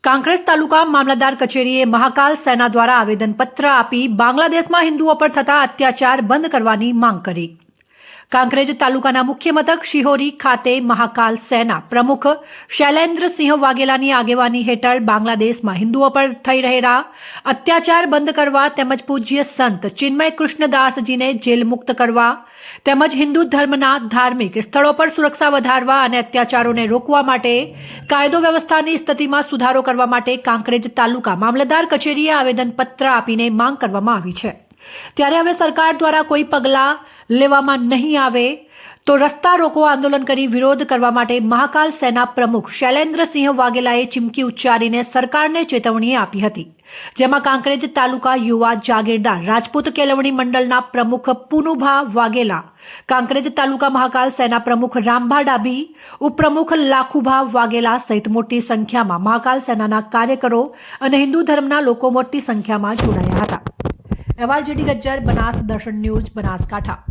કાંકરેજ તાલુકા મામલતદાર કચેરીએ મહાકાલ સેના દ્વારા આવેદનપત્ર આપી બાંગ્લાદેશમાં હિન્દુઓ પર થતા અત્યાચાર બંધ કરવાની માંગ કરી। કાંકરેજ તાલુકાના મુખ્ય મથક શિહોરી ખાતે મહાકાલ સેના પ્રમુખ શૈલેન્દ્રસિંહ વાઘેલાની આગેવાની હેઠળ બાંગ્લાદેશમાં હિન્દુઓ પર થઈ રહેલા અત્યાચાર બંધ કરવા તેમજ પૂજ્ય સંત ચિન્મય કૃષ્ણદાસજીને જેલ મુક્ત કરવા તેમજ હિન્દુ ધર્મના ધાર્મિક સ્થળો પર સુરક્ષા વધારવા અને અત્યાચારોને રોકવા માટે કાયદો વ્યવસ્થાની સ્થિતિમાં સુધારો કરવા માટે કાંકરેજ તાલુકા મામલતદાર કચેરીએ આવેદનપત્ર આપીને માંગ કરવામાં આવી છે। ત્યારે હવે સરકાર દ્વારા કોઈ પગલાં લેવામાં નહીં આવે તો રસ્તા રોકો આંદોલન કરી વિરોધ કરવા માટે મહાકાલ સેના પ્રમુખ શૈલેન્દ્રસિંહ વાઘેલાએ ચીમકી ઉચ્ચારીને સરકારને ચેતવણી આપી હતી, જેમાં કાંકરેજ તાલુકા યુવા જાગીરદાર રાજપૂત કેળવણી મંડળના પ્રમુખ પુનુભા વાઘેલા, કાંકરેજ તાલુકા મહાકાલ સેના પ્રમુખ રામભા ડાબી, ઉપપ્રમુખ લાખુભા વાઘેલા સહિત મોટી સંખ્યામાં મહાકાલ સેનાના કાર્યકરો અને હિન્દુ ધર્મના લોકો મોટી સંખ્યામાં જોડાયા હતા। અહેવાલ જેડી ગજ્જર, બનાસ દર્શન ન્યૂઝ, બનાસકાંઠા।